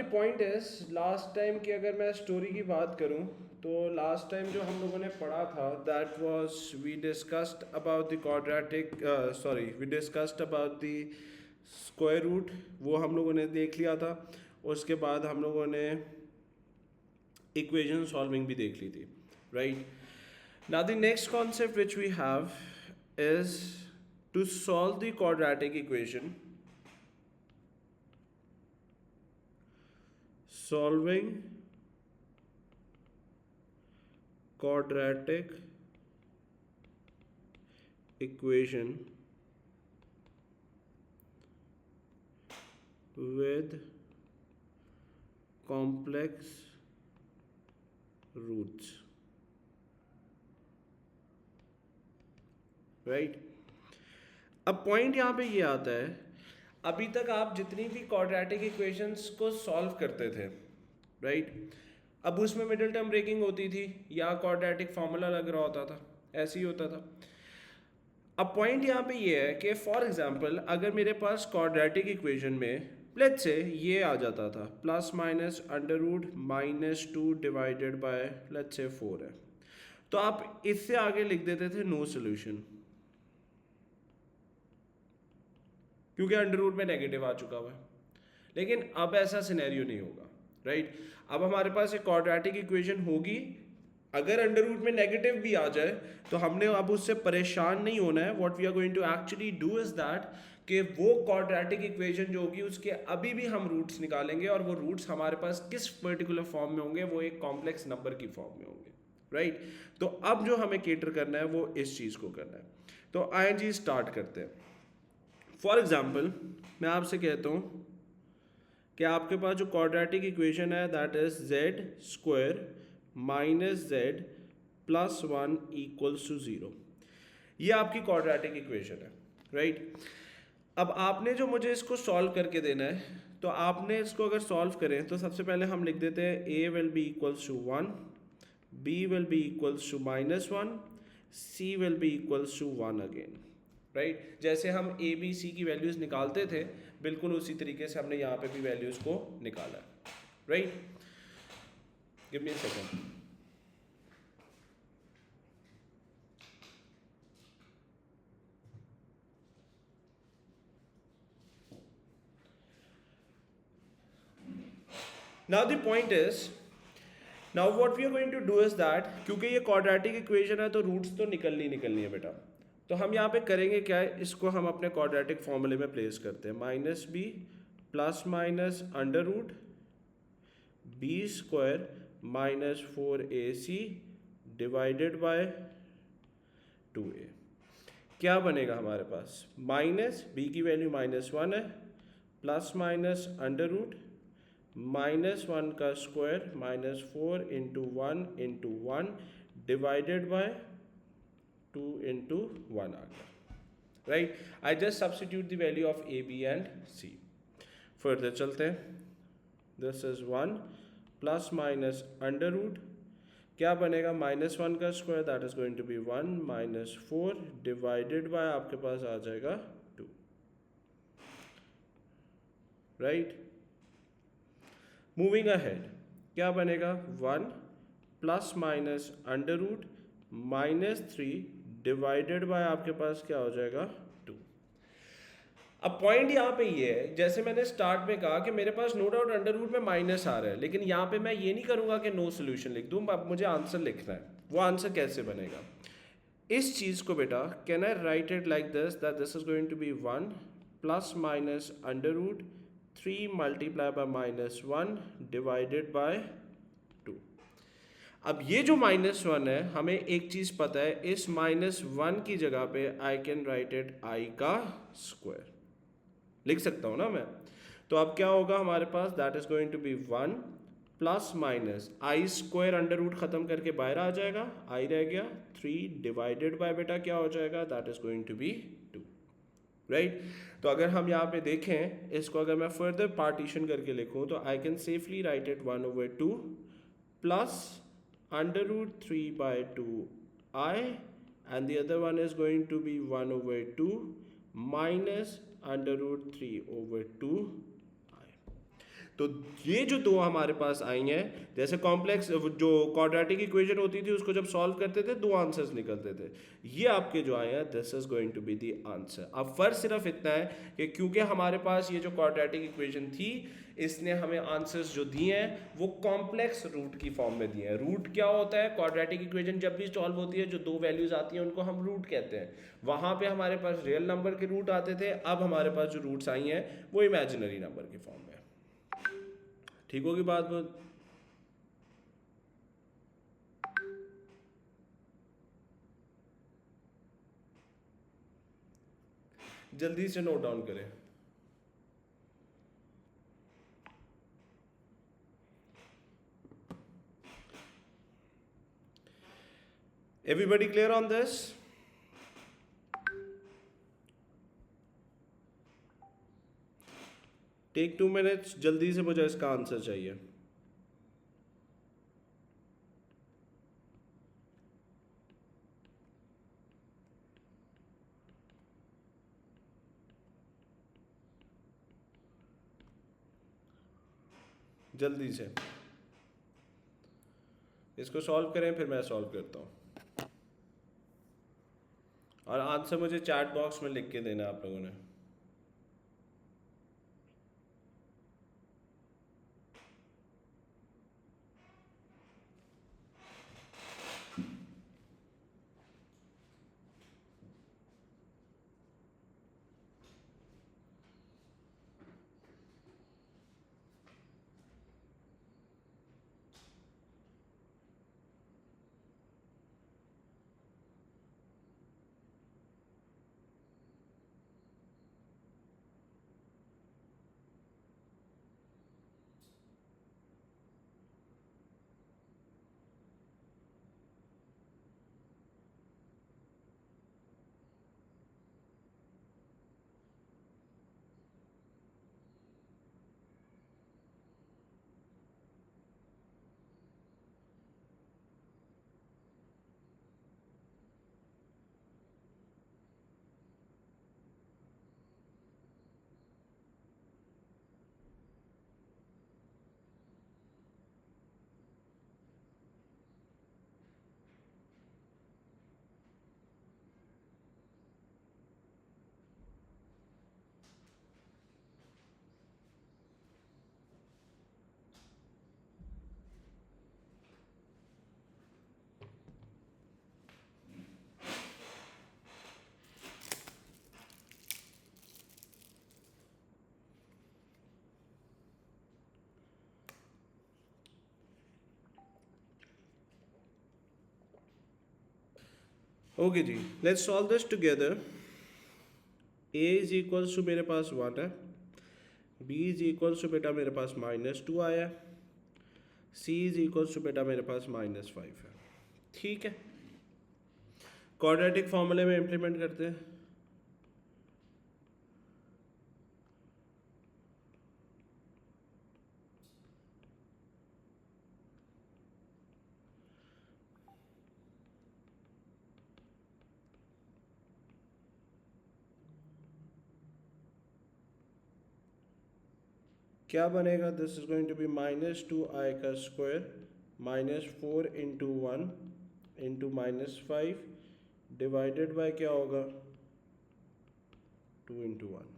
The point is, last time की अगर मैं स्टोरी की बात करूं तो लास्ट टाइम जो हम लोगों ने पढ़ा था that was we discussed about the quadratic, sorry we discussed about the square root, वो हम लोगों ने देख लिया था। उसके बाद हम लोगों ने इक्वेशन सॉल्विंग भी देख ली थी, right. Now the next concept which we have is to solve the quadratic equation, solving quadratic equation with complex roots, right। अब पॉइंट यहाँ पे ये आता है, अभी तक आप जितनी भी क्वाड्रेटिक इक्वेशंस को सॉल्व करते थे, राइट, अब उसमें मिडिल टर्म ब्रेकिंग होती थी या क्वाड्रेटिक फार्मूला लग रहा होता था, ऐसे ही होता था। अब पॉइंट यहाँ पे ये है कि फॉर एग्जांपल अगर मेरे पास क्वाड्रेटिक इक्वेशन में लेट्स से ये आ जाता था plus minus under root minus 2 divided by let's say 4 है, तो आप इससे आगे लिख देते थे नो सोल्यूशन, क्योंकि अंडर रूट में नेगेटिव आ चुका हुआ है। लेकिन अब ऐसा सिनेरियो नहीं होगा, राइट। अब हमारे पास एक क्वाड्रेटिक इक्वेशन होगी, अगर अंडर रूट में नेगेटिव भी आ जाए तो हमने अब उससे परेशान नहीं होना है। What we are going to actually do is that कि वो क्वाड्रेटिक इक्वेशन जो होगी उसके अभी भी हम रूट्स निकालेंगे, और वो रूट्स हमारे पास किस पर्टिकुलर फॉर्म में होंगे, वो एक कॉम्प्लेक्स नंबर की फॉर्म में होंगे, राइट। तो अब जो हमें केटर करना है वो इस चीज़ को करना है। तो आइए जी स्टार्ट करते हैं। फॉर एग्जाम्पल मैं आपसे कहता हूँ कि आपके पास जो क्वाड्रेटिक इक्वेशन है that is Z square minus Z plus 1 equals to 0, ये आपकी क्वाड्रेटिक इक्वेशन है, राइट। अब आपने जो मुझे इसको सॉल्व करके देना है, तो आपने इसको अगर सॉल्व करें तो सबसे पहले हम लिख देते हैं a will be equals to 1, b will be equals to -1, c will be equals to 1 again, right. जैसे हम ए बी सी की वैल्यूज़ निकालते थे बिल्कुल उसी तरीके से हमने यहाँ पे भी वैल्यूज़ को निकाला, right. Give me a second. Now the point is, now what we are going to do is that, क्योंकि ये क्वाड्रेटिक इक्वेशन है तो रूट्स तो निकलनी है बेटा, तो हम यहाँ पे करेंगे क्या है, इसको हम अपने क्वाड्रेटिक फॉर्मूले में प्लेस करते हैं, minus B plus minus under root B square minus 4ac divided by 2a। क्या बनेगा हमारे पास, माइनस बी की वैल्यू -1 है, प्लस माइनस अंडर रूट -1 का square -4 into 1 into 1 divided by 2 into 1 आ गया, right. I just substitute the value of A B and C. Further चलते हैं, this is 1 plus minus under root, क्या बनेगा, -1 का square that is going to be 1 -4 divided by आपके पास आ जाएगा 2, राइट। मूविंग अहेड, क्या बनेगा, 1 plus minus under root -3 divided by आपके पास क्या हो जाएगा 2। अब पॉइंट यहाँ पे ये है, जैसे मैंने स्टार्ट में कहा कि मेरे पास नो डाउट अंडर रूट में माइनस आ रहा है, लेकिन यहाँ पे मैं ये नहीं करूँगा कि नो सोल्यूशन लिख दूँ, अब मुझे आंसर लिखना है। वो आंसर कैसे बनेगा, इस चीज़ को बेटा can I write it like this, that this is going to be 1 plus minus under root 3 multiply by -1 divided by 2। अब ये जो -1 है, हमें एक चीज़ पता है, इस -1 की जगह पे I can write it I का स्क्वायर लिख सकता हूँ ना मैं। तो अब क्या होगा हमारे पास, that is going to be 1 plus minus I square under root खत्म करके बाहर आ जाएगा, आई रह गया 3 डिवाइडेड बाय बेटा क्या हो जाएगा, that is going to be 2, right. तो अगर हम यहाँ पे देखें इसको, अगर मैं फर्दर पार्टीशन करके लिखूँ तो I can safely write it 1/2 plus under root 3/2 i, and the other one is going to be 1/2 minus under root 3/2 I. तो ये जो दो हमारे पास आई हैं, जैसे कॉम्प्लेक्स जो क्वाड्रेटिक इक्वेशन होती थी उसको जब सॉल्व करते थे दो आंसर्स निकलते थे, ये आपके जो आए हैं this is going to be the answer. अब फर्क सिर्फ इतना है कि क्योंकि हमारे पास ये जो क्वाड्रेटिक इक्वेशन थी इसने हमें आंसर्स जो दिए हैं वो कॉम्प्लेक्स रूट की फॉर्म में दिए हैं। रूट क्या होता है, क्वाड्रेटिक इक्वेशन जब भी सॉल्व होती है जो दो वैल्यूज आती हैं उनको हम रूट कहते हैं। वहां पे हमारे पास रियल नंबर के रूट आते थे, अब हमारे पास जो रूट्स आई हैं वो इमेजिनरी नंबर की फॉर्म में। ठीक होगी बात बहुत। जल्दी से नोट डाउन करें। Everybody clear on this? Take 2 minutes, जल्दी से मुझे इसका आंसर चाहिए। जल्दी से इसको सॉल्व करें, फिर मैं सॉल्व करता हूँ। और आंसर मुझे चैट बॉक्स में लिख के देना आप लोगों ने। ओके जी, let's solve this together. A is equals to मेरे पास 1 है, बी इज इक्वल्स टू बेटा मेरे पास -2 आया है, सी इज इक्वल्स टू बेटा मेरे पास -5 है। ठीक है, क्वाड्रेटिक फॉर्मूले में इंप्लीमेंट करते हैं। क्या बनेगा, this is going to be -2i का square -4 into 1 into -5 divided by क्या होगा 2 into 1।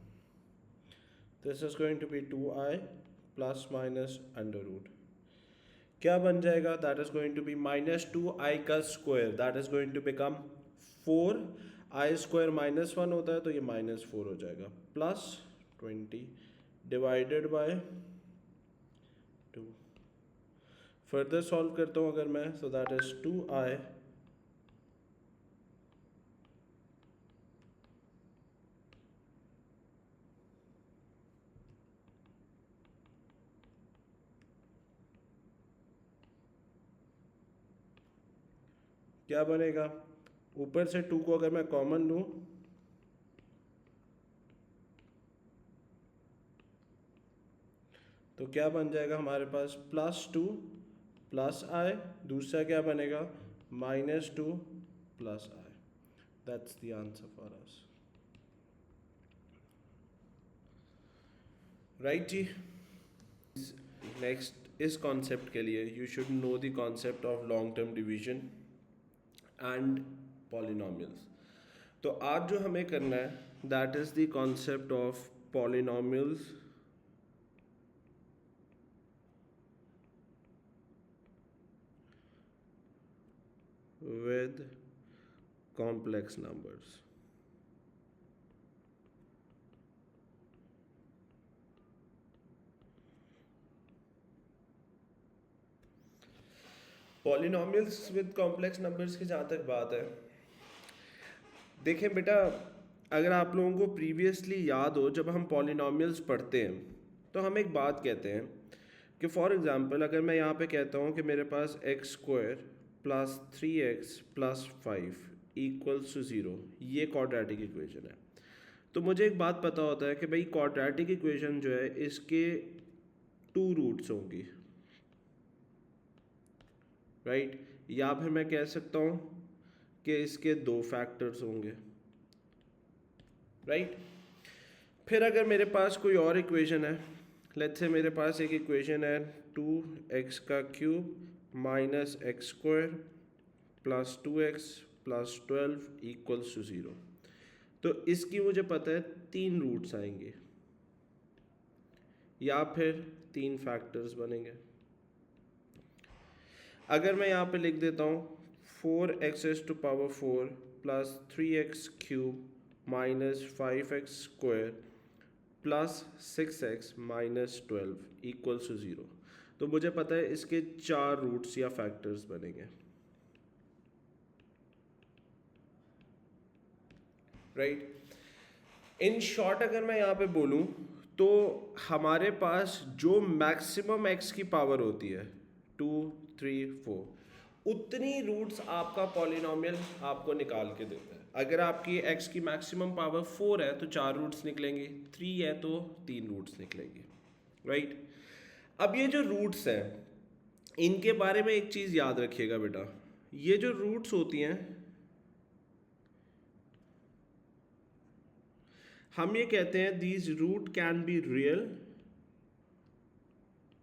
This is going to be 2i plus minus under root. क्या बन जाएगा, that is going to be -2i का square, that is going to become 4। I square -1 होता है तो ये -4 हो जाएगा, plus 20 divided by 2। Further solve करता हूँ अगर मैं, सो दैट इज 2i क्या बनेगा, ऊपर से 2 को अगर मैं कॉमन लूँ तो क्या बन जाएगा हमारे पास +2 प्लस i, दूसरा क्या बनेगा -2 plus i। That's the answer for us, right जी। नेक्स्ट इस कॉन्सेप्ट के लिए you should know the concept of long term division and polynomials. तो आज जो हमें करना है that is the concept of polynomials with complex numbers। Polynomials with complex numbers की जहाँ तक बात है, देखें बेटा, अगर आप लोगों को प्रीवियसली याद हो जब हम पॉलिनॉमियल्स पढ़ते हैं तो हम एक बात कहते हैं कि फॉर एग्जांपल अगर मैं यहाँ पे कहता हूँ कि मेरे पास X square plus 3x plus 5 equals to 0, ये क्वाड्रेटिक इक्वेशन है। तो मुझे एक बात पता होता है कि भाई क्वाड्रेटिक इक्वेशन जो है इसके 2 रूट्स होंगी, राइट या फिर मैं कह सकता हूँ कि इसके 2 फैक्टर्स होंगे, राइट। फिर अगर मेरे पास कोई और इक्वेशन है, लेट्स से मेरे पास एक इक्वेशन है 2x का cube minus X square plus 2x plus 12 equals to 0। तो इसकी मुझे पता है 3 रूट्स आएंगे या फिर 3 फैक्टर्स बनेंगे। अगर मैं यहाँ पे लिख देता हूँ 4x⁴ plus 3x cube minus 5x square plus 6x minus 12 equals to 0, तो मुझे पता है इसके 4 रूट्स या फैक्टर्स बनेंगे, राइट। इन शॉर्ट अगर मैं यहाँ पे बोलूँ तो हमारे पास जो मैक्सिमम x की पावर होती है 2, 3, 4, उतनी रूट्स आपका पॉलिनॉमियल आपको निकाल के देता है। अगर आपकी x की मैक्सिमम पावर 4 है तो 4 रूट्स निकलेंगे, 3 है तो 3 रूट्स निकलेंगे, राइट। अब ये जो रूट्स हैं इनके बारे में एक चीज़ याद रखिएगा बेटा, ये जो रूट्स होती हैं हम ये कहते हैं these root can be real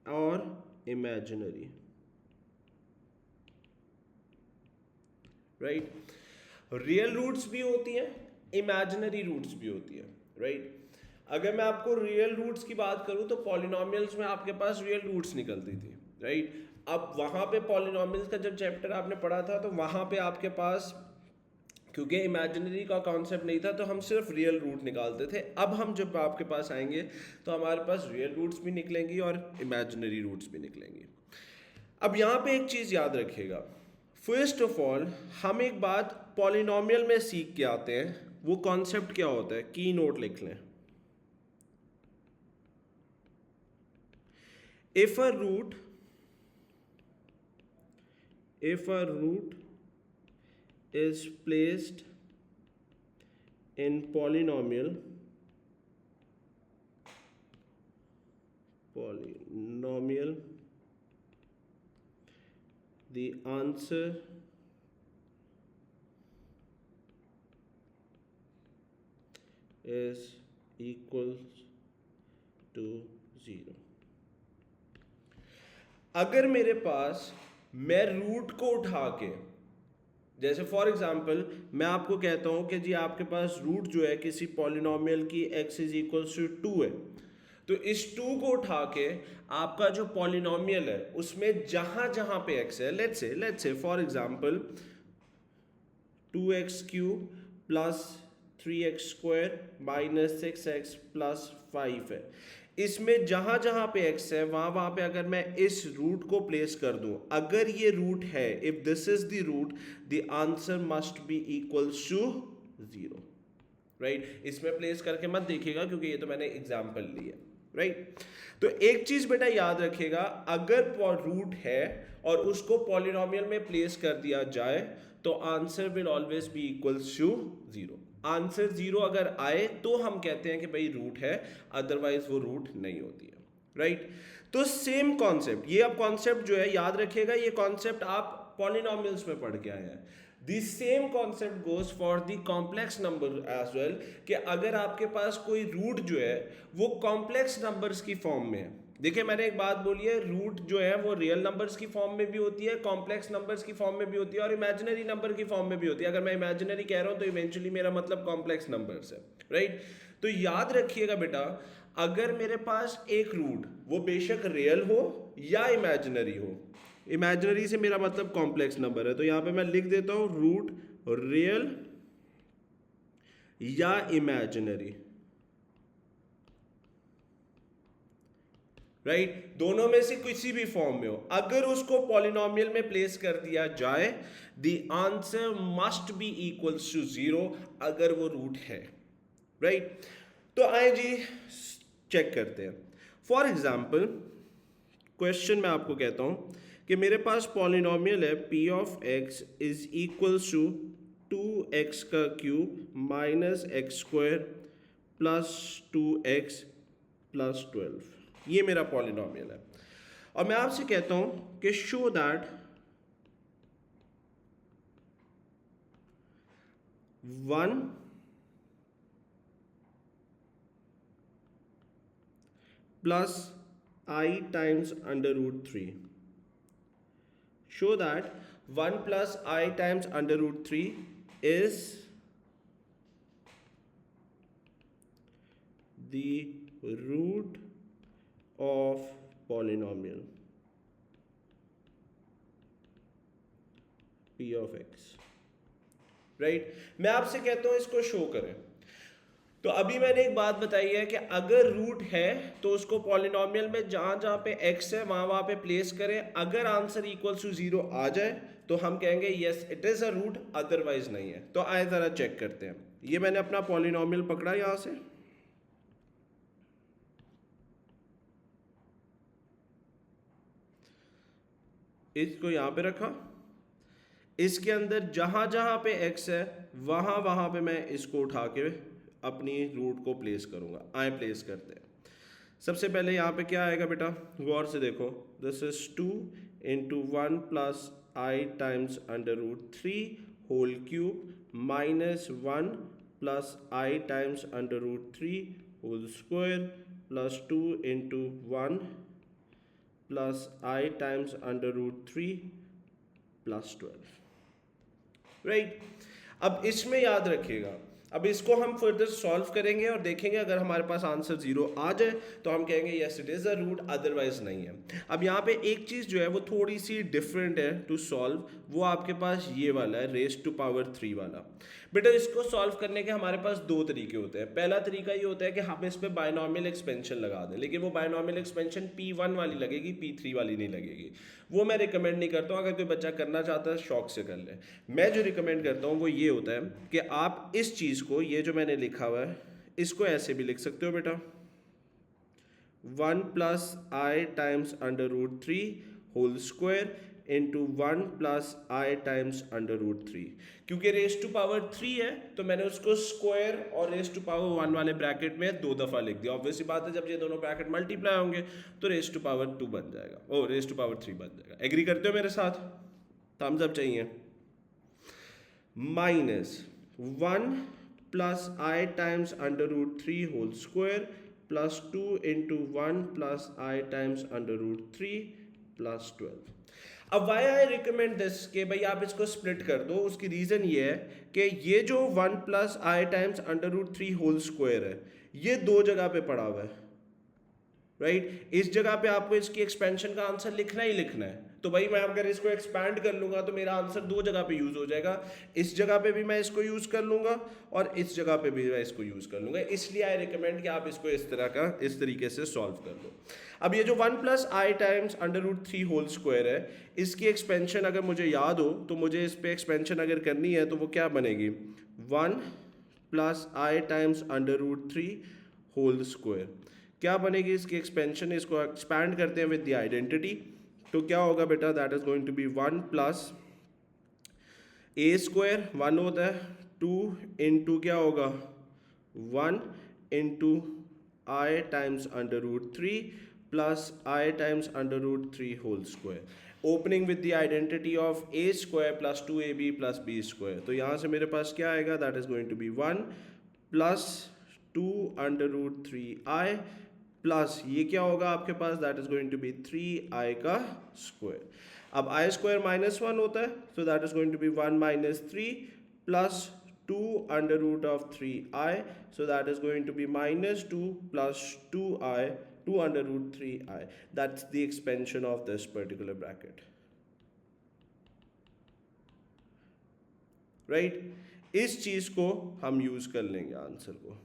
और इमेजिनरी, राइट। रियल रूट्स भी होती हैं, इमेजिनरी रूट्स भी होती हैं, राइट। अगर मैं आपको रियल रूट्स की बात करूं तो पॉलिनॉमियल्स में आपके पास रियल रूट्स निकलती थी, राइट। अब वहां पे पॉलिनॉमियल्स का जब चैप्टर आपने पढ़ा था तो वहां पे आपके पास क्योंकि इमेजिनरी का कॉन्सेप्ट नहीं था तो हम सिर्फ रियल रूट निकालते थे। अब हम जब आपके पास आएंगे तो हमारे पास रियल रूट्स भी निकलेंगी और इमेजिनरी रूट्स भी निकलेंगी। अब यहाँ पे एक चीज़ याद रखिएगा, फर्स्ट ऑफ ऑल हम एक बात पॉलिनॉमियल में सीख के आते हैं, वो कॉन्सेप्ट क्या होता है, की नोट लिख लें। If a root is placed in polynomial the answer is equal to 0। अगर मेरे पास मैं रूट को उठा के, जैसे फॉर एग्जांपल मैं आपको कहता हूं कि जी आपके पास रूट जो है किसी पॉलिनॉमियल की x इज इक्वल्स टू 2 है, तो इस 2 को उठा के आपका जो पॉलिनॉमियल है उसमें जहां जहां पे x है, let's say for example 2x cube plus 3x square minus 6x plus 5 है, इसमें जहां जहां पे x है वहां पे अगर मैं इस रूट को प्लेस कर दूं, अगर ये रूट है, if this is the root, the answer must be equals to 0, right. इसमें प्लेस करके मत देखिएगा क्योंकि ये तो मैंने एग्जांपल ली है, राइट। तो एक चीज बेटा याद रखिएगा, अगर रूट है और उसको पॉलिनॉमियल में प्लेस कर दिया जाए तो answer will always be equals to 0। Answer 0 अगर आए तो हम कहते हैं कि भाई रूट है, अदरवाइज वो रूट नहीं होती है, राइट। तो सेम कॉन्सेप्ट, ये अब कॉन्सेप्ट जो है याद रखिएगा, ये कॉन्सेप्ट आप पॉलिनॉमियल्स में पढ़ के आए हैं। The same concept goes for the complex number as well, कि अगर आपके पास कोई रूट जो है वो कॉम्प्लेक्स नंबर्स की फॉर्म में है, देखिए मैंने एक बात बोली है, रूट जो है वो रियल नंबर्स की फॉर्म में भी होती है, कॉम्प्लेक्स नंबर्स की फॉर्म में भी होती है और इमेजिनरी नंबर की फॉर्म में भी होती है। अगर मैं इमेजिनरी कह रहा हूँ तो इवेंचुअली मेरा मतलब कॉम्प्लेक्स नंबर्स है, राइट। तो याद रखिएगा बेटा, अगर मेरे पास एक रूट वो बेशक रियल हो या इमेजिनरी हो, इमेजिनरी से मेरा मतलब कॉम्प्लेक्स नंबर है, तो यहाँ पे मैं लिख देता हूँ रूट रियल या इमेजिनरी, राइट दोनों में से किसी भी फॉर्म में हो, अगर उसको पॉलिनोमियल में प्लेस कर दिया जाए the answer must be equals to 0 अगर वो रूट है, राइट। तो आए जी चेक करते हैं। फॉर एग्जाम्पल क्वेश्चन में आपको कहता हूं कि मेरे पास पॉलिनोमियल है p of x is equals to 2x का cube minus X square plus 2x plus 12, ये मेरा पॉलिनोमियल है। और मैं आपसे कहता हूं कि show that 1 plus I times under root 3, show that 1 plus I times under root 3 is the root of polynomial p of x, right? मैं आपसे कहता हूं इसको शो करें। तो अभी मैंने एक बात बताई है कि अगर रूट है तो उसको पॉलिनोमियल में जहां जहां पे x है वहां वहां पे प्लेस करें, अगर आंसर इक्वल्स टू 0 आ जाए तो हम कहेंगे yes it is a root, otherwise नहीं है। तो आए जरा चेक करते हैं। ये मैंने अपना पॉलिनोमियल पकड़ा यहां से, इसको यहां पे रखा, इसके अंदर जहां जहां पे x है वहां वहां पे मैं इसको उठा के अपनी रूट को प्लेस करूंगा। आए प्लेस करते हैं। सबसे पहले यहाँ पे क्या आएगा बेटा, गौर से देखो, this is 2 into 1 plus I times under root 3 whole cube minus 1 plus I times under root 3 whole square plus 2 into 1 plus I times under root 3 plus 12, right. अब इसमें याद रखिएगा, अब इसको हम फर्दर सॉल्व करेंगे और देखेंगे अगर हमारे पास आंसर 0 आ जाए तो हम कहेंगे yes it is a root, otherwise नहीं है। अब यहाँ पे एक चीज जो है वो थोड़ी सी डिफरेंट है टू सॉल्व, वो आपके पास ये वाला है रेज टू पावर 3 वाला। बेटा इसको सॉल्व करने के हमारे पास दो तरीके होते हैं। पहला तरीका ये होता है कि हम इस पे बायनॉमियल एक्सपेंशन लगा दें, लेकिन वो बायनॉमियल एक्सपेंशन P1 वाली लगेगी, P3 वाली नहीं लगेगी। वो मैं रिकमेंड नहीं करता हूँ, अगर कोई बच्चा करना चाहता है शौक से कर ले। मैं जो रिकमेंड करता हूँ वो ये होता है कि आप इस चीज़ को, ये जो मैंने लिखा हुआ है इसको ऐसे भी लिख सकते हो बेटा, 1 प्लस आई times under root 3 whole square into 1 plus आई टाइम्स अंडर रूट 3। क्योंकि रेस टू पावर 3 है तो मैंने उसको स्क्वायर और रेस टू पावर 1 वाले ब्रैकेट में 2 दफ़ा लिख दिया। ऑब्वियसली बात है जब ये दोनों ब्रैकेट मल्टीप्लाई होंगे तो रेस टू पावर 2 बन जाएगा, ओ रेस टू पावर 3 बन जाएगा। एग्री करते हो मेरे साथ? थम्स अप चाहिए। माइनस 1 प्लस आई times under root 3 whole square plus 2 into 1 plus आई टाइम्स अंडर रूट 3 प्लस 12। अब वाई आई रिकमेंड दिस कि भाई आप इसको स्प्लिट कर दो। उसकी रीज़न ये है कि ये जो 1 प्लस आई times under root 3 whole square है ये दो जगह पे पड़ा हुआ है, राइट। इस जगह पे आपको इसकी एक्सपेंशन का आंसर लिखना ही लिखना है। तो भाई मैं अगर इसको एक्सपैंड कर लूंगा तो मेरा आंसर दो जगह पे यूज हो जाएगा, इस जगह पे भी मैं इसको यूज कर लूंगा और इस जगह पे भी मैं इसको यूज कर लूंगा। इसलिए आई रिकमेंड कि आप इसको इस तरीके से सॉल्व कर लो। अब ये जो 1 प्लस आई times under root 3 whole square है इसकी एक्सपेंशन अगर मुझे याद हो तो मुझे इस पर एक्सपेंशन अगर करनी है तो वो क्या बनेगी, 1 प्लस आई times under root 3 whole square. क्या बनेगी इसकी एक्सपेंशन, इसको एक्सपैंड करते हैं विद द आइडेंटिटी तो क्या होगा बेटा, that is going to be 1 plus A square 1 होता है 2 इंटू क्या होगा 1 into i times under root 3 plus I times under root 3 whole square, opening with the identity of A square plus 2ab plus B square. तो यहाँ से मेरे पास क्या आएगा, that is going to be 1 plus 2 under root 3 i plus ये क्या होगा आपके पास, that is going to be 3i का स्क्वायर। अब i स्क्वायर -1 होता है, so that is going to be 1 - 3 plus 2 under root of 3i, so that is going to be -2 plus 2i, 2 under root 3i. That's the expansion of this particular bracket, right? इस चीज को हम use कर लेंगे answer को।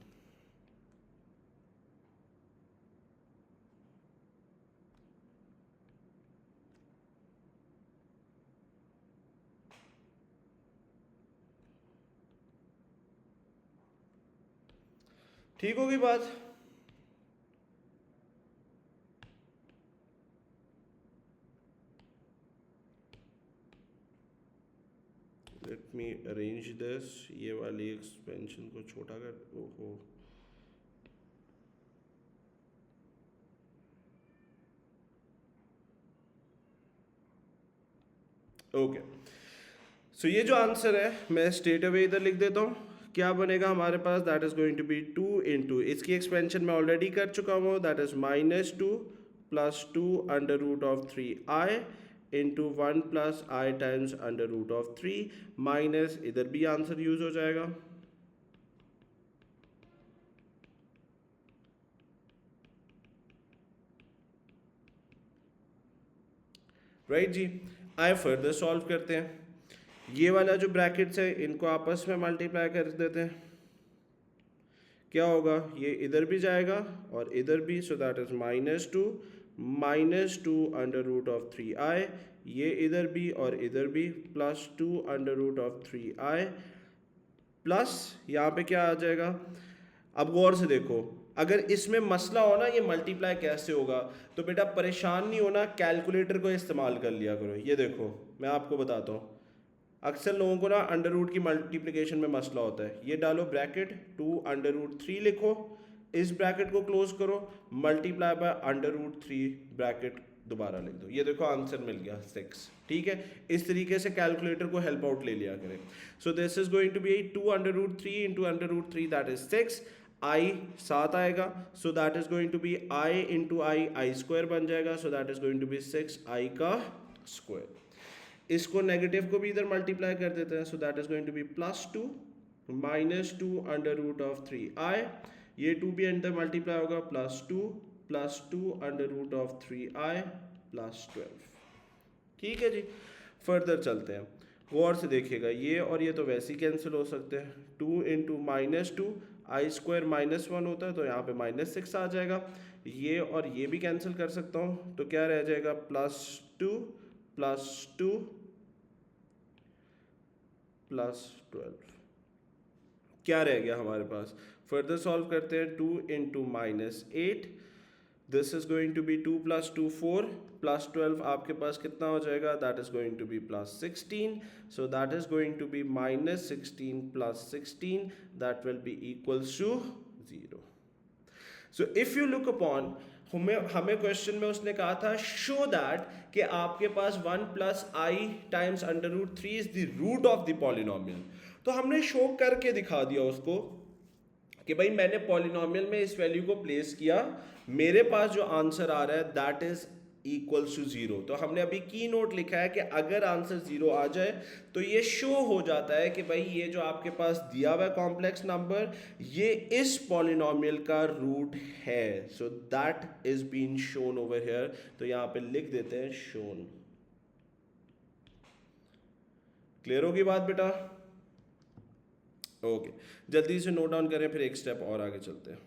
ठीक होगी बात? लेट मी अरेंज दिस, ये वाली एक्सपेंशन को छोटा कर, ओहो ओके। सो ये जो आंसर है मैं स्ट्रेट अवे इधर लिख देता हूँ। क्या बनेगा हमारे पास, that is going to be 2 into, इसकी एक्सपेंशन मैं ऑलरेडी कर चुका हूँ, that is -2 plus 2 under root of 3i into 1 plus i times under root of 3 minus, इधर भी आंसर यूज हो जाएगा, राइट जी। आए फर्दर सॉल्व करते हैं। ये वाला जो ब्रैकेट्स है इनको आपस में मल्टीप्लाई कर देते हैं। क्या होगा, ये इधर भी जाएगा और इधर भी, so that is -2 under root of 3i, ये इधर भी और इधर भी, plus 2 under root of 3i, plus यहाँ पे क्या आ जाएगा। अब गौर से देखो, अगर इसमें मसला हो ना ये मल्टीप्लाई कैसे होगा, तो बेटा परेशान नहीं होना, कैलकुलेटर को इस्तेमाल कर लिया करो। ये देखो मैं आपको बताता हूँ, अक्सर लोगों को ना अंडर रूट की मल्टीप्लिकेशन में मसला होता है। ये डालो ब्रैकेट 2 अंडर रूट 3 लिखो, इस ब्रैकेट को क्लोज करो, multiply by under root 3 bracket दोबारा लिख दो, ये देखो आंसर मिल गया 6। ठीक है, इस तरीके से कैलकुलेटर को हेल्प आउट ले लिया करें। So this is going to be 2 under root 3 into under root 3, that is 6, i 7 आएगा, so that is going to be i into i square बन जाएगा, so that is going to be 6i का square. इसको negative को भी इधर multiply कर देते हैं, so that is going to be +2 -2 under root of 3i, ये 2 भी अंदर मल्टीप्लाई होगा, +2 अंडर रूट ऑफ 3i +12। ठीक है जी, फर्दर चलते हैं, गौर से देखिएगा, ये और ये तो वैसे ही कैंसिल हो सकते हैं। 2 इंटू -2, आई स्क्वायर -1 होता है तो यहाँ पे -6 आ जाएगा, ये और ये भी कैंसिल कर सकता हूँ, तो क्या रह जाएगा, +2 +2 +12, क्या रह गया हमारे पास। फर्दर सॉल्व करते हैं, 2 into -8, this is going to be 2 + 2 4 +12, आपके पास कितना हो जाएगा, that is going to be +16, so that is going to be -16 + 16, that will be equals to 0। So if you look upon, हमें क्वेश्चन में उसने कहा था शो दैट कि आपके पास 1 + i times under root 3 is the root of the polynomial. तो हमने शो करके दिखा दिया उसको कि भाई मैंने पॉलिनोमियल में इस वैल्यू को प्लेस किया, मेरे पास जो आंसर आ रहा है दैट इज इक्वल्स टू 0। तो हमने अभी की नोट लिखा है कि अगर आंसर 0 आ जाए तो ये शो हो जाता है कि भाई ये जो आपके पास दिया हुआ कॉम्प्लेक्स नंबर ये इस पॉलिनोमियल का रूट है। So that is been shown over here, तो यहां पे लिख देते हैं शोन। क्लियर होगी बात बेटा? ओके, जल्दी से नोट डाउन करें, फिर एक स्टेप और आगे चलते हैं।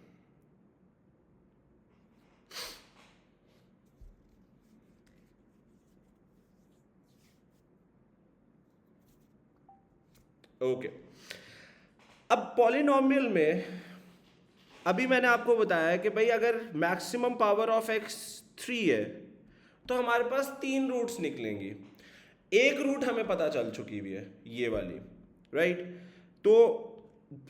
ओके, अब पॉलिनोमियल में अभी मैंने आपको बताया कि भाई अगर मैक्सिमम पावर ऑफ x 3 है तो हमारे पास 3 रूट्स निकलेंगी। एक रूट हमें पता चल चुकी हुई है, ये वाली, राइट? तो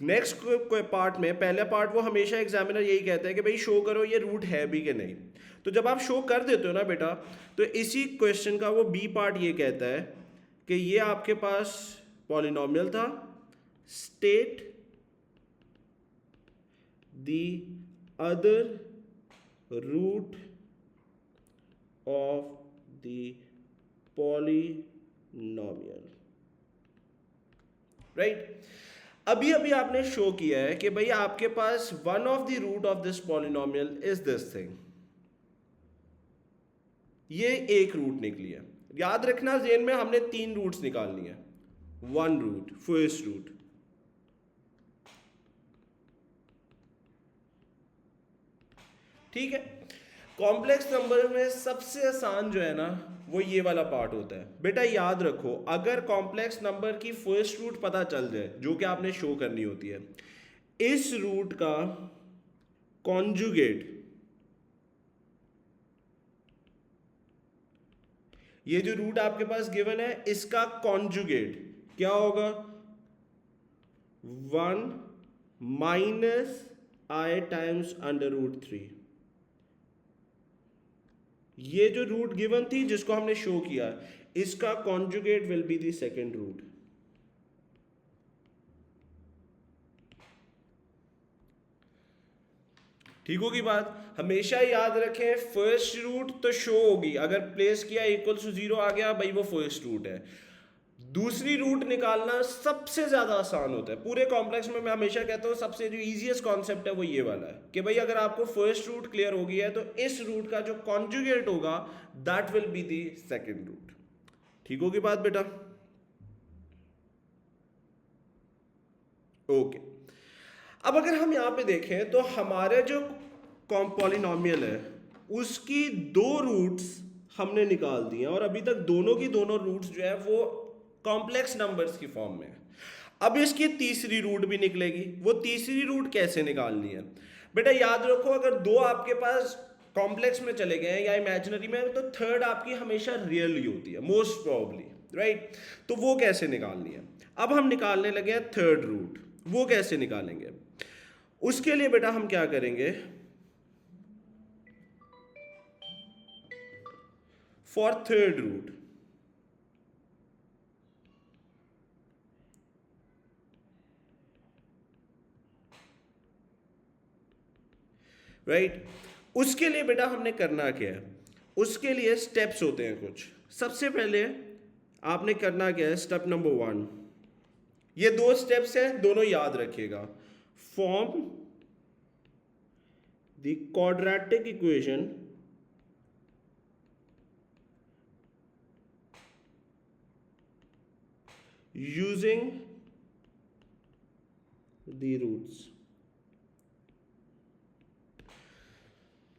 नेक्स्ट कोई पार्ट में, पहले पार्ट वो हमेशा एग्जामिनर यही कहता है कि भाई शो करो ये रूट है भी कि नहीं। तो जब आप शो कर देते हो ना बेटा, तो इसी क्वेश्चन का वो बी पार्ट ये कहता है कि ये आपके पास पॉलिनोमियल था, state the other root of the polynomial, right. अभी अभी आपने शो किया है कि भाई आपके पास one of the root of this polynomial is this thing, ये एक रूट निकली है। याद रखना जेन में हमने 3 रूट्स निकालनी है, 1 रूट, फर्स्ट रूट। ठीक है, कॉम्प्लेक्स नंबर में सबसे आसान जो है ना वो ये वाला पार्ट होता है। बेटा याद रखो, अगर कॉम्प्लेक्स नंबर की फर्स्ट रूट पता चल जाए, जो कि आपने शो करनी होती है, इस रूट का कॉन्जुगेट, ये जो रूट आपके पास गिवन है इसका कॉन्जुगेट क्या होगा, 1 माइनस आई टाइम्स अंडर रूट 3। ये जो रूट गिवन थी जिसको हमने शो किया, इसका conjugate will be the second root. ठीक होगी बात। हमेशा याद रखें फर्स्ट रूट तो शो होगी, अगर प्लेस किया इक्वल टू 0 आ गया भाई वो फर्स्ट रूट है। दूसरी रूट निकालना सबसे ज्यादा आसान होता है पूरे कॉम्प्लेक्स में। मैं हमेशा कहता हूं सबसे जो इजीएस्ट कॉन्सेप्ट है वो ये वाला है कि भाई अगर आपको फर्स्ट रूट क्लियर हो गया है तो इस रूट का जो कॉन्जुगेट होगा that will be the second root. ठीक होगी बात बेटा, ओके। अब अगर हम यहां पे देखें तो हमारे जो पॉलिनोमियल है उसकी 2 रूट्स हमने निकाल दी हैं और अभी तक दोनों की दोनों रूट्स जो है वो कॉम्प्लेक्स नंबर्स की फॉर्म में है। अब इसकी तीसरी रूट भी निकलेगी। वो तीसरी रूट कैसे निकालनी है बेटा, याद रखो अगर 2 आपके पास कॉम्प्लेक्स में चले गए हैं या इमेजिनरी में तो थर्ड आपकी हमेशा रियल ही होती है मोस्ट प्रोबेबली, राइट। तो वो कैसे निकालनी है, अब हम निकालने लगे हैं थर्ड रूट। वो कैसे निकालेंगे, उसके लिए बेटा हम क्या करेंगे, फॉर थर्ड रूट राइट, उसके लिए बेटा हमने करना क्या है, उसके लिए स्टेप्स होते हैं कुछ। सबसे पहले आपने करना क्या है, स्टेप नंबर 1, ये 2 स्टेप्स हैं, दोनों याद रखिएगा। Form the quadratic equation using the roots.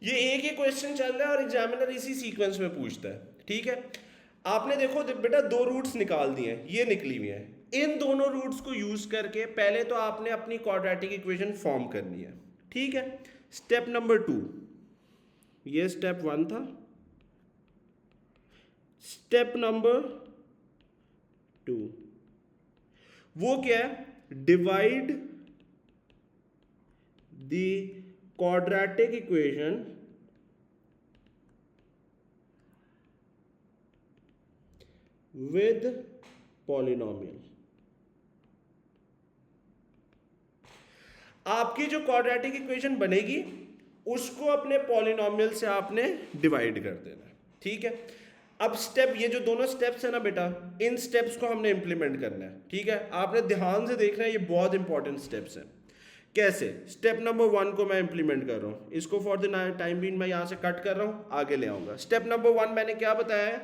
ये एक ही क्वेश्चन चल रहा है और एग्जामिनर इसी सीक्वेंस में पूछता है, ठीक है। आपने देखो बेटा 2 रूट्स निकाल दिए हैं, ये निकली हुई है। इन दोनों रूट्स को यूज करके पहले तो आपने अपनी क्वाड्रेटिक इक्वेशन फॉर्म करनी है, ठीक है। स्टेप नंबर 2, ये स्टेप 1 था। स्टेप नंबर 2 वो क्या है, divide the quadratic equation with polynomial। आपकी जो क्वाड्रेटिक इक्वेशन बनेगी उसको अपने पॉलिनोमियल से आपने डिवाइड कर देना, ठीक है। अब स्टेप, ये जो दोनों स्टेप्स है ना बेटा, इन स्टेप्स को हमने इंप्लीमेंट करना है, ठीक है। आपने ध्यान से देखना है, ये बहुत इंपॉर्टेंट स्टेप्स हैं। कैसे, स्टेप नंबर 1 को मैं इंप्लीमेंट कर रहा हूं, इसको फॉर द टाइम बीइंग मैं यहां से कट कर रहा हूं, आगे ले आऊंगा। स्टेप नंबर 1 मैंने क्या बताया है,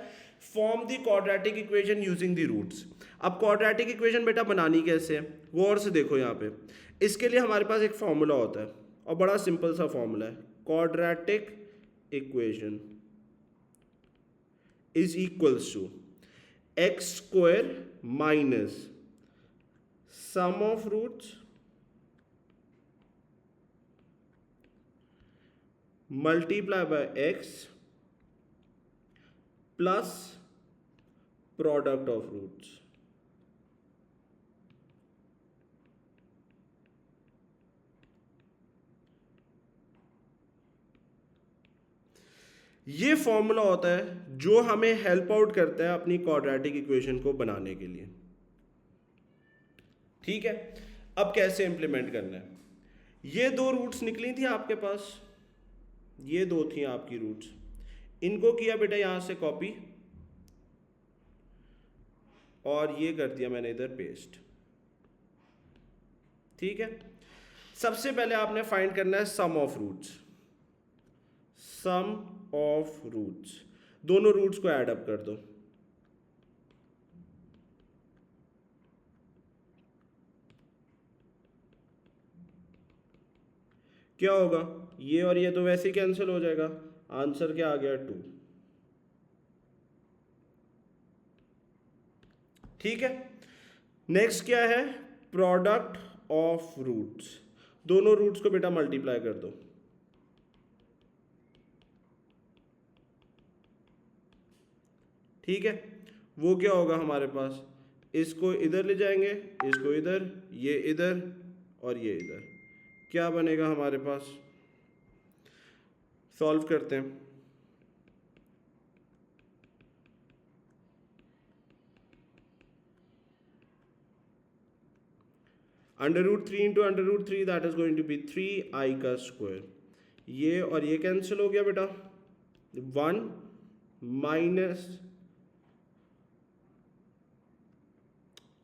form the quadratic equation using the roots. अब क्वाड्रेटिक इक्वेशन बेटा बनानी कैसे है, वो और से देखो यहाँ पे। इसके लिए हमारे पास एक फॉर्मूला होता है और बड़ा सिंपल सा फॉर्मूला है, quadratic equation is equals to x square minus sum of roots multiply by x plus product of roots। ये फॉर्मूला होता है जो हमें हेल्प आउट करता है अपनी क्वाड्रेटिक इक्वेशन को बनाने के लिए, ठीक है। अब कैसे इंप्लीमेंट करना है, ये 2 रूट्स निकली थी आपके पास, ये दो थी आपकी रूट्स, इनको किया बेटा यहाँ से कॉपी और ये कर दिया मैंने इधर पेस्ट। ठीक है, सबसे पहले आपने फाइंड करना है sum of roots. Sum of roots, दोनों रूट्स को ऐड अप कर दो। क्या होगा, ये और ये तो वैसे ही कैंसिल हो जाएगा, आंसर क्या आ गया 2। ठीक है, नेक्स्ट क्या है, प्रोडक्ट ऑफ रूट्स। दोनों रूट्स को बेटा मल्टीप्लाई कर दो। ठीक है, वो क्या होगा हमारे पास, इसको इधर ले जाएंगे, इसको इधर, ये इधर और ये इधर, क्या बनेगा हमारे पास, सॉल्व करते हैं। Under root 3 into under root 3 that is going to be 3i का स्क्वायर। ये और ये कैंसिल हो गया बेटा, 1 minus,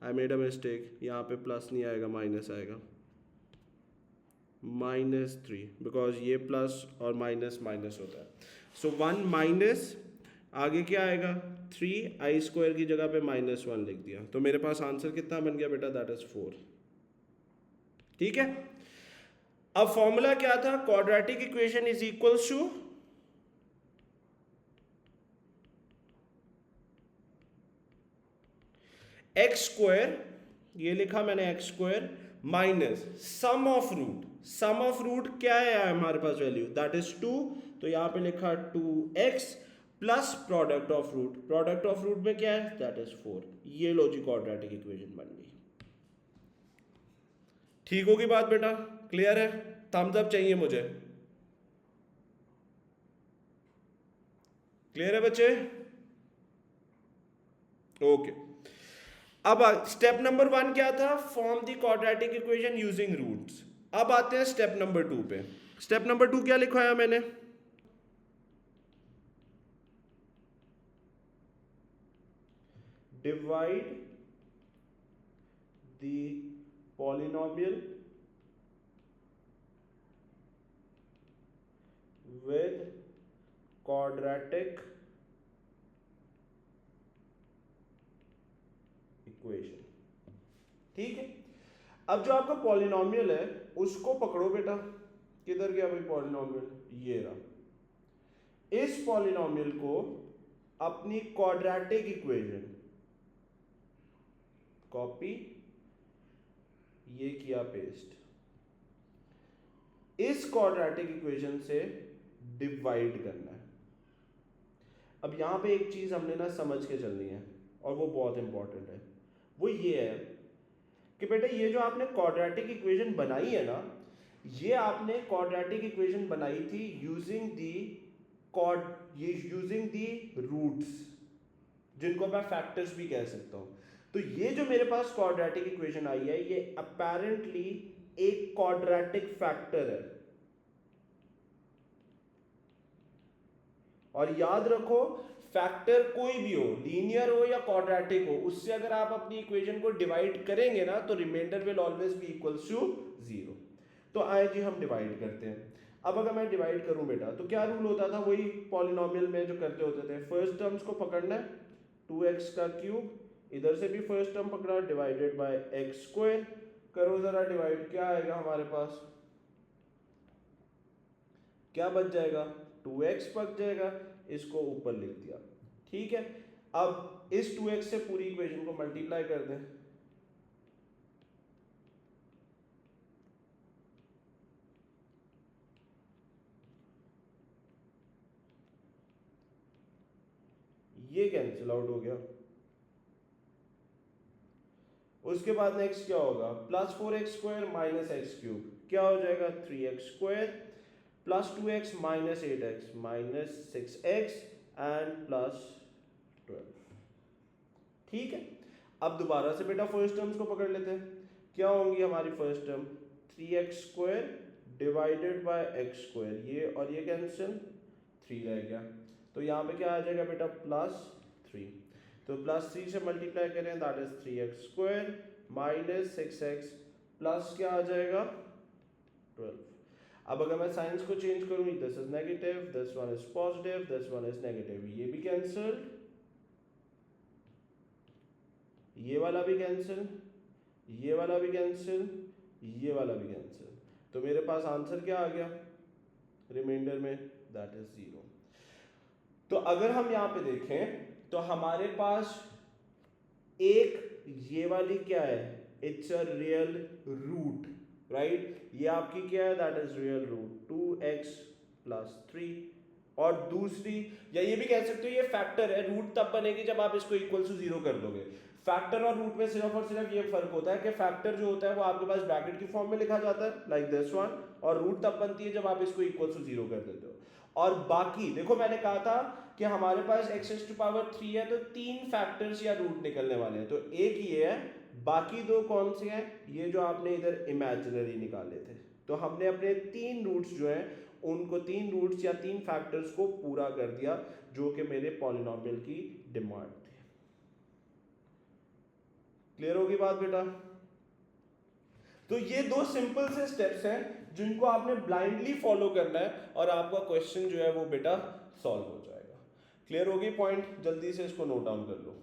I made a mistake, यहाँ पे प्लस नहीं आएगा माइनस आएगा, -3 बिकॉज ये प्लस और माइनस माइनस होता है। सो 1 माइनस, आगे क्या आएगा, 3i स्क्वायर की जगह पे -1 लिख दिया, तो मेरे पास आंसर कितना बन गया बेटा, दैट इज 4। ठीक है, अब फॉर्मूला क्या था, quadratic equation is equals to x square, ये लिखा मैंने x square minus sum of root. Sum of root क्या है हमारे पास वैल्यू, दैट इज 2, तो यहां पे लिखा 2x plus product of root. Product of root में क्या है, दैट इज 4। ये लो जी क्वाड्रेटिक इक्वेशन बन गई। ठीक होगी बात बेटा, क्लियर है, थम्स अप चाहिए मुझे, क्लियर है बच्चे, ओके। अब स्टेप नंबर 1 क्या था, form the quadratic equation using roots. अब आते हैं स्टेप नंबर 2 पे। स्टेप नंबर 2 क्या लिखवाया मैंने, divide the polynomial with quadratic equation. ठीक है, अब जो आपका पॉलिनोमियल है उसको पकड़ो बेटा, किधर गया भाई पॉलिनोमियल, ये रहा। इस पॉलिनोमियल को अपनी क्वाड्रेटिक इक्वेशन, कॉपी, ये किया पेस्ट, इस क्वाड्रेटिक इक्वेशन से डिवाइड करना है। अब यहां पे एक चीज हमने ना समझ के चलनी है और वो बहुत इंपॉर्टेंट है, वो ये है कि बेटा ये जो आपने क्वाड्रेटिक इक्वेशन बनाई है ना, ये आपने क्वाड्रेटिक इक्वेशन बनाई थी यूजिंग दी रूट्स, जिनको मैं फैक्टर्स भी कह सकता हूं। तो ये जो मेरे पास क्वाड्रेटिक इक्वेशन आई है, ये अपेरेंटली एक क्वाड्रेटिक फैक्टर है। और याद रखो, फैक्टर कोई भी हो, लीनियर हो या क्वाड्रेटिक हो, उससे अगर आप अपनी इक्वेशन को डिवाइड करेंगे ना, तो reminder will always be equals to 0। तो आए जी हम डिवाइड करते हैं। अब अगर मैं डिवाइड करूं बेटा, तो क्या रूल होता था, वही पॉलिनोमियल में जो करते होते थे, फर्स्ट टर्म्स को पकड़ना है, 2x का क्यूब, इधर से भी फर्स्ट टर्म पकड़ा, डिवाइडेड बाय एक्स स्क्वायर, करो जरा डिवाइड, क्या आएगा हमारे पास, क्या बच जाएगा, 2x बच जाएगा, इसको ऊपर लिख दिया। ठीक है, अब इस 2x से पूरी इक्वेशन को मल्टीप्लाई कर दें, ये कैंसिल आउट हो गया। उसके बाद नेक्स्ट क्या होगा, plus 4x square minus x cube, क्या हो जाएगा 3x square, plus 2x minus 8x minus 6x and plus 12। ठीक है, अब दोबारा से बेटा फर्स्ट टर्म्स को पकड़ लेते हैं, क्या होंगी हमारी first term, 3x square divided by x square, ये और ये कैंसिल, 3 रह गया। तो यहाँ पे क्या आ जाएगा बेटा, +3। तो +3 से मल्टीप्लाई करें, that is 3x square minus 6x plus क्या आ जाएगा 12। अब अगर मैं साइंस को चेंज करूँ, this is negative, this one is positive, this one is negative, ये भी कैंसिल, ये वाला भी कैंसिल, ये वाला भी कैंसिल, ये वाला भी कैंसिल। तो मेरे पास आंसर क्या आ गया रिमाइंडर में, दैट इज 0। तो अगर हम यहाँ पे देखें तो हमारे पास एक ये वाली क्या है, it's a real root, right, ये आपकी क्या है, that is real root 2x + 3। और दूसरी, या ये भी कह सकते हो ये फैक्टर है, रूट तब बनेगी जब आप इसको इक्वल टू 0 कर दोगे। फैक्टर और रूट में सिर्फ और सिर्फ ये फर्क होता है कि फैक्टर जो होता है वो आपके पास ब्रैकेट की फॉर्म में लिखा जाता है लाइक दिस वन, और रूट तब बनती है जब आप इसको इक्वल टू 0 कर देते हो। और बाकी देखो मैंने कहा था कि हमारे पास x⁻³ है, तो 3 फैक्टर्स या रूट निकलने वाले हैं। तो एक ये है, बाकी 2 कौन से हैं, ये जो आपने इधर इमेजिनरी निकाले थे। तो हमने अपने 3 रूट्स जो हैं उनको 3 रूट्स या 3 फैक्टर्स को पूरा कर दिया जो कि मेरे पॉलिनोमियल की डिमांड थी। क्लियर होगी बात बेटा? तो ये 2 सिंपल से स्टेप्स हैं जिनको आपने ब्लाइंडली फॉलो करना है और आपका क्वेश्चन जो है वो बेटा सॉल्व हो जाएगा। क्लियर होगी पॉइंट? जल्दी से इसको नोट डाउन कर लो।